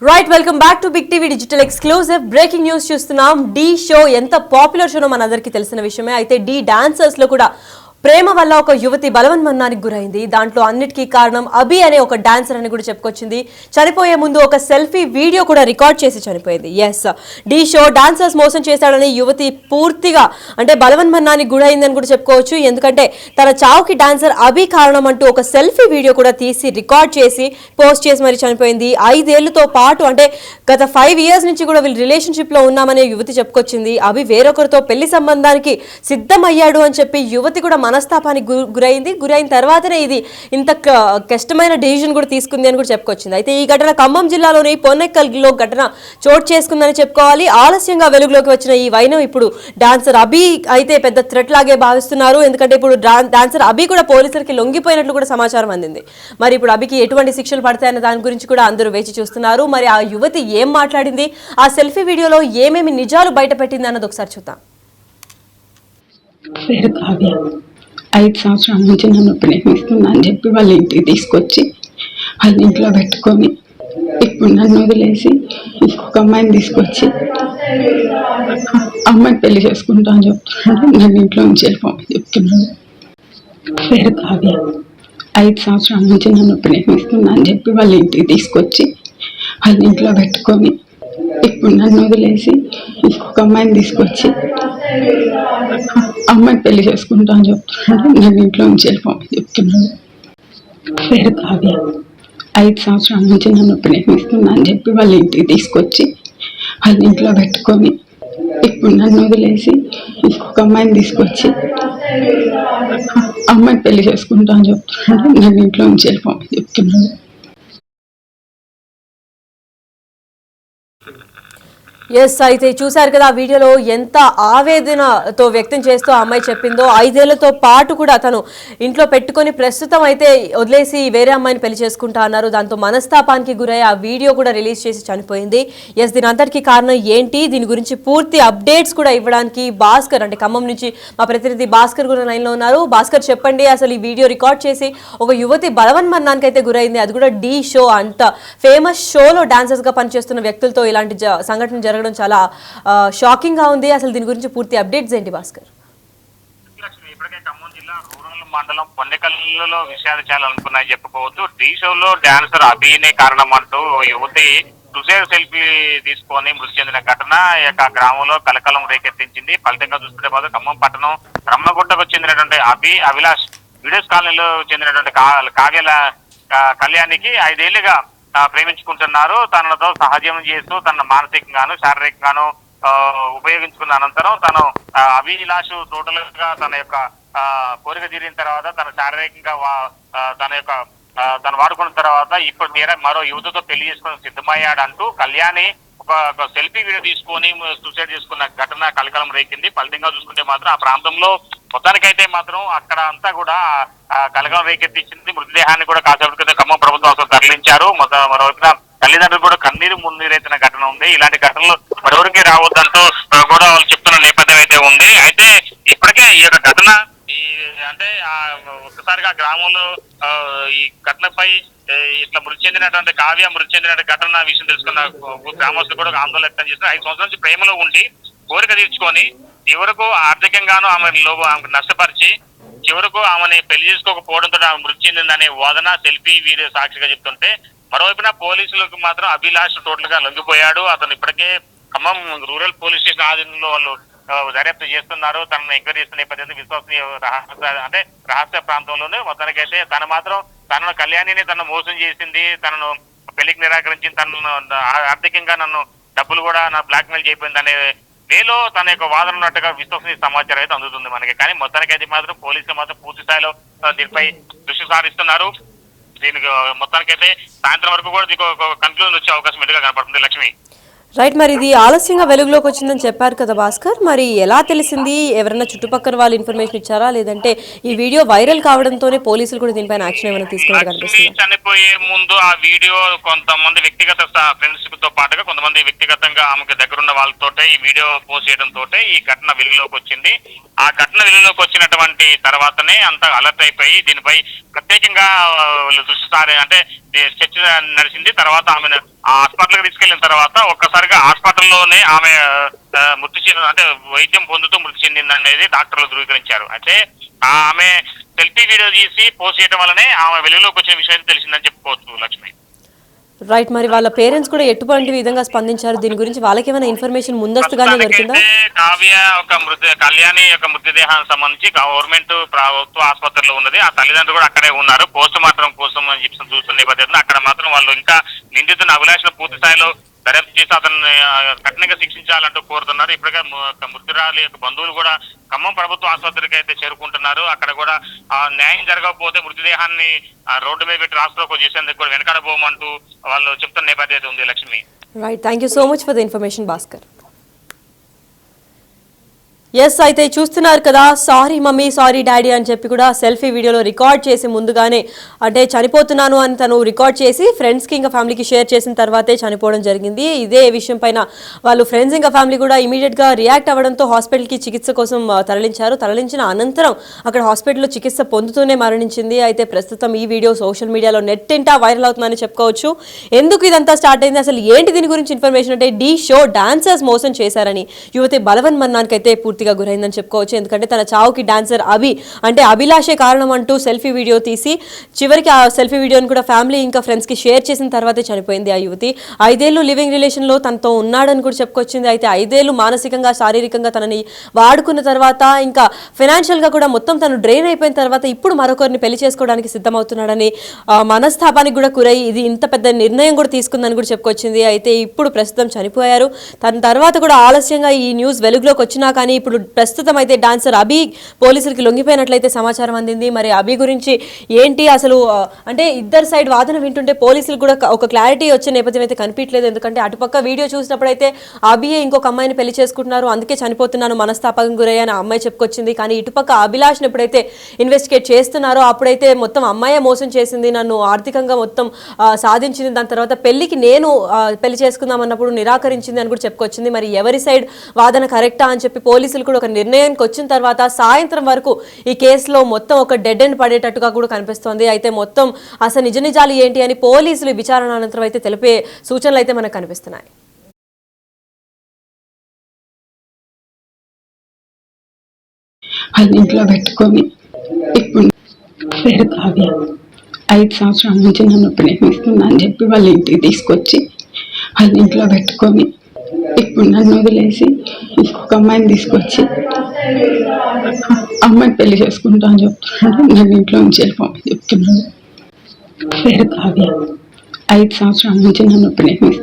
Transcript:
Right welcome back to big TV digital exclusive breaking news చూస్తున్నాం. The show ఎంత popular షోనో మనందరికీ తెలిసిన విషయమే. అయితే డి డాన్సర్స్ లో కూడా ప్రేమ వల్ల ఒక యువతి బలవన్మరణానికి గురైంది. దాంట్లో అన్నిటికీ కారణం అభి అనే ఒక డాన్సర్ అని కూడా చెప్పుకొచ్చింది. చనిపోయే ముందు ఒక సెల్ఫీ వీడియో కూడా రికార్డ్ చేసి చనిపోయింది. ఎస్, డి షో డాన్సర్స్ మోసం చేశాడని యువతి పూర్తిగా అంటే బలవన్మరణానికి గురైందని కూడా చెప్పుకోవచ్చు. ఎందుకంటే తన చావుకి డాన్సర్ అభి కారణం అంటూ ఒక సెల్ఫీ వీడియో కూడా తీసి రికార్డ్ చేసి పోస్ట్ చేసి మరి చనిపోయింది. 5 ఏళ్లతో పాటు అంటే గత 5 years నుంచి కూడా వీళ్ళు రిలేషన్షిప్ లో ఉన్నామనే యువతి చెప్పుకొచ్చింది. అభి వేరొకరితో పెళ్లి సంబంధానికి సిద్ధమయ్యాడు అని చెప్పి యువతి కూడా మనస్తాపానికి గురైన తర్వాతనే ఇది ఇంత కష్టమైన డెసిషన్ కూడా తీసుకుంది అని కూడా చెప్పుకొచ్చింది. అయితే ఈ ఘటన ఖమ్మం జిల్లాలోని పొన్నెక్కల్లో ఘటన చోటు చేసుకుందని చెప్పుకోవాలి. ఆలస్యంగా వెలుగులోకి వచ్చిన ఈ వైనం ఇప్పుడు డాన్సర్ అభి అయితే పెద్ద థ్రెట్ లాగే భావిస్తున్నారు. ఎందుకంటే ఇప్పుడు డాన్సర్ అభి కూడా పోలీసులకి లొంగిపోయినట్లు కూడా సమాచారం అందింది. మరి ఇప్పుడు అభికి ఎటువంటి శిక్షలు పడతాయన్న దాని గురించి కూడా అందరూ వేచి చూస్తున్నారు. మరి ఆ యువతి ఏం మాట్లాడింది, ఆ సెల్ఫీ వీడియోలో ఏమేమి నిజాలు బయట పెట్టింది అన్నది ఒకసారి చూద్దాం. 5 సంవత్సరాల నుంచి నన్ను ప్రేమిస్తున్నా అని చెప్పి వాళ్ళ ఇంటికి తీసుకొచ్చి వాళ్ళ ఇంట్లో పెట్టుకొని ఇప్పుడు నన్ను వదిలేసి ఇంకొక అమ్మాయిని తీసుకొచ్చి అమ్మాయిని పెళ్లి చేసుకుంటా అని చెప్తున్నాడు. నన్ను ఇంట్లో నుంచి వెళ్ళిపోమని చెప్తున్నాడు. పేరు కావ్య. 5 సంవత్సరాల నుంచి నన్ను ప్రేమిస్తున్నా అని చెప్పి వాళ్ళ ఇంటికి తీసుకొచ్చి వాళ్ళ ఇంట్లో పెట్టుకొని ఇప్పుడు నన్ను వదిలేసి ఇంకొక అమ్మాయిని తీసుకొచ్చి అమ్మాయిని పెళ్లి చేసుకుంటా అని చెప్తున్నాడు. నన్ను ఇంట్లో నుంచి వెళ్ళిపోమని చెప్తున్నాడు. పేరు కావ్య. 5 సంవత్సరాల నుంచి నన్ను ప్రేమిస్తున్నా అని చెప్పి వాళ్ళ ఇంటికి తీసుకొచ్చి వాళ్ళ ఇంట్లో పెట్టుకొని ఇప్పుడు నన్ను వదిలేసి ఇంకొక అమ్మాయిని తీసుకొచ్చి అమ్మాయిని పెళ్లి చేసుకుంటా అని చెప్తున్నాడు. నన్ను ఇంట్లో నుంచి వెళ్ళిపోమని చెప్తున్నాడు. ఎస్, అయితే చూశారు కదా ఆ వీడియోలో ఎంత ఆవేదనతో వ్యక్తం చేస్తూ ఆ అమ్మాయి చెప్పిందో. 5 ఏళ్లతో పాటు కూడా తను ఇంట్లో పెట్టుకొని ప్రస్తుతం అయితే వదిలేసి వేరే అమ్మాయిని పెళ్లి చేసుకుంటా అన్నారు. దాంతో మనస్తాపానికి గురై ఆ వీడియో కూడా రిలీజ్ చేసి చనిపోయింది. ఎస్, దీని అంతటికీ కారణం ఏంటి, దీని గురించి పూర్తి అప్డేట్స్ కూడా ఇవ్వడానికి భాస్కర్ అంటే ఖమ్మం నుంచి మా ప్రతినిధి భాస్కర్ కూడా లైన్లో ఉన్నారు. భాస్కర్, చెప్పండి, అసలు ఈ వీడియో రికార్డ్ చేసి ఒక యువతి బలవన్మరణానికి అయితే గురైంది, అది కూడా డి షో అంత ఫేమస్ షోలో డాన్సర్స్గా పనిచేస్తున్న వ్యక్తులతో ఇలాంటి సంఘటన జరగడం చాలా షాకింగ్ గా ఉంది. అసలు దీని గురించి పూర్తి అప్డేట్స్ ఏంటి భాస్కర్? ఇప్పటికే ఖమ్మం జిల్లా రూరల్ మండలం పొన్నెకల్లో విషయాలు చాలా అనుకున్నాయి చెప్పుకోవచ్చు. డి షోలో డాన్సర్ అభినే కారణం అంటూ యువతి సూసైడ్ సెల్ఫీ తీసుకొని మృతి చెందిన ఘటన ఈ యొక్క గ్రామంలో కలకలం రేకెత్తించింది. ఫలితంగా చూస్తుంటే మాత్రం ఖమ్మం పట్టణం రమ్మగుట్టకు చెందినటువంటి అభిలాష్ వీడియోస్ కాలనీలో చెందినటువంటి కావ్యల కళ్యాణికి 5 ఏళ్లుగా ప్రేమించుకుంటున్నారు. తనతో సహజీవనం చేస్తూ తన మానసికంగాను శారీరకంగాను ఉపయోగించుకున్న అనంతరం తను అభిలాష్ టోటల్ గా తన యొక్క కోరిక తీరిన తర్వాత తన శారీరకంగా తను వాడుకున్న తర్వాత ఇప్పుడు మరో యువతతో పెళ్లి చేసుకుని సిద్ధమయ్యాడంటూ కళ్యాణి ఒక సెల్ఫీ వీడియో తీసుకొని సూసైడ్ చేసుకున్న ఘటన కలకలం రేకింది. ఫలితంగా చూసుకుంటే మాత్రం ఆ ప్రాంతంలో మొత్తానికైతే మాత్రం అక్కడ అంతా కూడా కలకలం రేకెత్తించింది. మృతదేహాన్ని కూడా కాసేపటి క్రితం ఖమ్మం ప్రభుత్వం అసలు తరలించారు. మరోవైపున తల్లిదండ్రులు కూడా కన్నీరు మున్నీరైతున్న ఘటన ఉంది. ఇలాంటి ఘటనలు మరెవరికి రావద్దంటూ కూడా వాళ్ళు చెప్తున్న నేపథ్యం అయితే ఉంది. అయితే ఇప్పటికే ఈ యొక్క ఘటన అంటే ఒక్కసారిగా గ్రామంలో ఈ ఘటనపై ఇట్లా మృతి చెందినటువంటి కావ్య మృతి చెందిన ఘటన విషయం తెలుసుకున్న గ్రామస్తులు కూడా ఆందోళన వ్యక్తం చేస్తున్నారు. 5 సంవత్సరాల నుంచి ప్రేమలో ఉండి కోరిక తీర్చుకొని చివరకు ఆర్థికంగాను ఆమెకు నష్టపరిచి చివరకు ఆమెని పెళ్లి చేసుకోకపోవడంతో ఆమె మృతి చెందిందనే వాదన సెల్ఫీ వీడియో సాక్షిగా చెప్తుంటే, మరోవైపున పోలీసులకు మాత్రం అభిలాష్ టోటల్ గా లొంగిపోయాడు. అతను ఇప్పటికే ఖమ్మం రూరల్ పోలీస్ స్టేషన్ ఆధీనంలో వాళ్ళు దర్యాప్తు చేస్తున్నారు. తనను ఎంక్వైరీ చేస్తున్న నేపథ్యంలో విశ్వసనీయ రహస్య ప్రాంతంలోనే మొత్తానికైతే తనను కళ్యాణిని తను మోసం చేసింది, తనను పెళ్లికి నిరాకరించి తనను ఆర్థికంగా నన్ను డబ్బులు కూడా బ్లాక్ మెయిల్ చేయింది అనే వేలో తన యొక్క వాదన ఉన్నట్టుగా విశ్వసనీయ సమాచారం అయితే అందుతుంది మనకి. కానీ మొత్తానికైతే మాత్రం పోలీసులు మాత్రం పూర్తి స్థాయిలో దీనిపై దృష్టి సారిస్తున్నారు. దీనికి మొత్తానికైతే సాయంత్రం వరకు కూడా దీనికి ఒక కన్క్లూజన్ వచ్చే అవకాశం ఎదురుగా కనపడుతుంది. లక్ష్మి, రైట్, మరి ఇది ఆలస్యంగా వెలుగులోకి వచ్చిందని చెప్పారు కదా భాస్కర్, మరి ఎలా తెలిసింది? ఎవరైనా చుట్టుపక్కల వాళ్ళు ఇన్ఫర్మేషన్ ఇచ్చారా, లేదంటే ఈ వీడియో వైరల్ కావడంతోనే పోలీసులు కూడా దీనిపైన యాక్షన్ ఏమైనా తీసుకున్నట్టు కనిపిస్తుంది? చనిపోయే ముందు ఆ వీడియో కొంతమంది వ్యక్తిగత ఫ్రెండ్స్ తో పాటుగా కొంతమంది వ్యక్తిగతంగా ఆమెకు దగ్గరున్న వాళ్ళతోటే ఈ వీడియో పోస్ట్ చేయడం తోటే ఈ ఘటన వెలుగులోకి వచ్చింది. ఆ ఘటన వెలుగులోకి వచ్చినటువంటి తర్వాతనే అంతా అలర్ట్ అయిపోయి దీనిపై ప్రత్యేకంగా దృష్టి అంటే చర్చ నడిచింది. తర్వాత ఆ హాస్పిటల్కి తీసుకెళ్లిన తర్వాత ఒక్కసారిగా హాస్పిటల్లోనే ఆమె అంటే వైద్యం పొందుతూ మృతి చెందింది అనేది డాక్టర్లు ధృవీకరించారు. అయితే ఆమె సెల్ఫీ వీడియో తీసి పోస్ట్ చేయడం వల్లనే ఆమె వెలుగులోకి వచ్చిన విషయం తెలిసిందని చెప్పుకోవచ్చు లక్ష్మి. రైట్, మరి వాళ్ళ పేరెంట్స్ కూడా ఎటువంటి విధంగా స్పందించారు? దీని గురించి వాళ్ళకి ఏమైనా ఇన్ఫర్మేషన్ ముందస్తుగానే దొరికిందా? కావ్య కళ్యాణి యొక్క మృతదేహానికి సంబంధించి గవర్నమెంట్ ప్రభుత్వ ఆసుపత్రిలో ఉన్నది. ఆ తల్లిదండ్రులు కూడా అక్కడే ఉన్నారు. పోస్ట్ మార్టం కోసం అని చెప్పి చూస్తున్న నేపథ్యంలో అక్కడ మాత్రం వాళ్ళు ఇంకా నిందితున్న అభిలాషను పూర్తి స్థాయిలో దర్యాప్తు చేసి అతన్ని కఠినంగా శిక్షించాలంటూ కోరుతున్నారు. ఇప్పటికే మృతురాలి యొక్క బంధువులు కూడా ఖమ్మం ప్రభుత్వ ఆసుపత్రికి అయితే చేరుకుంటున్నారు. అక్కడ కూడా న్యాయం జరగకపోతే మృతదేహాన్ని రోడ్డు మీద పెట్టి రాష్ట్రంలోకి చేసేందుకు కూడా వెనకాడబోమంటూ వాళ్ళు చెప్తున్న నేపథ్యం ఉంది Lakshmi. Right, thank you so much for the information Bhaskar. Yes, అయితే చూస్తున్నారు కదా, సారీ మమ్మీ సారీ డాడీ అని చెప్పి కూడా సెల్ఫీ వీడియోలో రికార్డ్ చేసి ముందుగానే అంటే చనిపోతున్నాను అని తను రికార్డ్ చేసి ఫ్రెండ్స్కి ఇంకా ఫ్యామిలీకి షేర్ చేసిన తర్వాతే చనిపోవడం జరిగింది. ఇదే విషయం పైన వాళ్ళు ఫ్రెండ్స్ ఇంకా ఫ్యామిలీ కూడా ఇమీడియట్గా రియాక్ట్ అవ్వడంతో హాస్పిటల్కి చికిత్స కోసం తరలించిన అనంతరం అక్కడ హాస్పిటల్లో చికిత్స పొందుతూనే మరణించింది. అయితే ప్రస్తుతం ఈ వీడియో సోషల్ మీడియాలో నెట్టింటా వైరల్ అవుతుందని చెప్పుకోవచ్చు. ఎందుకు ఇదంతా స్టార్ట్ అయింది, అసలు ఏంటి దీని గురించి ఇన్ఫర్మేషన్ అంటే ఢీ షో డాన్సర్స్ మోసం చేశారని యువతి బలవన్ మన్నానికి అయితే పూర్తిగా గురైందని చెప్పుకోవచ్చు. ఎందుకంటే తన చావుకి డాన్సర్ అభిలాషే కారణం అంటూ సెల్ఫీ వీడియో తీసి చివరికి ఆ సెల్ఫీ వీడియోని కూడా ఫ్యామిలీ ఇంకా ఫ్రెండ్స్కి షేర్ చేసిన తర్వాతే చనిపోయింది ఆ యువతి. 5 ఏళ్ళు లివింగ్ రిలేషన్లో తనతో ఉన్నాడని కూడా చెప్పుకొచ్చింది. అయితే 5 ఏళ్ళు మానసికంగా శారీరకంగా తనని వాడుకున్న తర్వాత ఇంకా ఫైనాన్షియల్గా కూడా మొత్తం తను డ్రైన్ అయిపోయిన తర్వాత ఇప్పుడు మరొకరిని పెళ్లి చేసుకోవడానికి సిద్ధమవుతున్నాడని మనస్తాపానికి కూడా గురై ఇది ఇంత పెద్ద నిర్ణయం కూడా తీసుకుందని కూడా చెప్పుకొచ్చింది. అయితే ఇప్పుడు ప్రస్తుతం చనిపోయారు. తన తర్వాత కూడా ఆలస్యంగా ఈ న్యూస్ వెలుగులోకి వచ్చినా కానీ ఇప్పుడు ప్రస్తుతం అయితే డాన్సర్ పోలీసులకి లొంగిపోయినట్లయితే సమాచారం అందింది. మరి గురించి ఏంటి అసలు అంటే ఇద్దరు సైడ్ వాదన వింటుంటే పోలీసులకు కూడా ఒక క్లారిటీ వచ్చే నేపథ్యం అయితే కనిపించలేదు. ఎందుకంటే అటుపక్క వీడియో చూసినప్పుడైతే ఇంకొక అమ్మాయిని పెళ్లి చేసుకుంటున్నారు, అందుకే చనిపోతున్నాను, మనస్తాపకం గురయ్యని ఆ అమ్మాయి చెప్పుకొచ్చింది. కానీ ఇటుపక్క అభిలాష్ని ఎప్పుడైతే ఇన్వెస్టిగేట్ చేస్తున్నారో అప్పుడైతే మొత్తం అమ్మాయే మోసం చేసింది, నన్ను ఆర్థికంగా మొత్తం సాధించింది, దాని తర్వాత పెళ్లికి నేను పెళ్లి చేసుకుందాం అన్నప్పుడు నిరాకరించింది అని కూడా చెప్పుకొచ్చింది. మరి ఎవరి సైడ్ వాదన కరెక్టా అని చెప్పి పోలీసులు కూడా ఒక నిర్ణయానికి వచ్చిన తర్వాత సాయంత్రం వరకు ఈ కేసులో మొత్తం ఒక డెడ్ ఎండ్ పడేటట్టుగా కూడా కనిపిస్తోంది. అయితే మొత్తం అసలు నిజాలు ఏంటి అని పోలీసులు విచారణ అనంతరం అయితే తెలిపే సూచనలు అయితే మనకు కనిపిస్తున్నాయి. వాళ్ళ ఇంట్లో పెట్టుకొని ఇప్పుడు పేరు కావ్య 5 సంవత్సరాల నుంచి నన్ను ప్రేమిస్తున్నా అని చెప్పి వాళ్ళ ఇంటికి తీసుకొచ్చి వాళ్ళ ఇంట్లో పెట్టుకొని ఇప్పుడు నన్ను వదిలేసి ఇంకొక అమ్మాయిని తీసుకొచ్చి అమ్మాయిని పెళ్లి చేసుకుంటా అని చెప్తున్నాడు. నన్ను ఇంట్లో నుంచి వెళ్ళిపోమని చెప్తున్నాడు. పేరు కావ్య 5 సంవత్సరాల నుంచి నన్ను ప్రేమిస్తున్నా.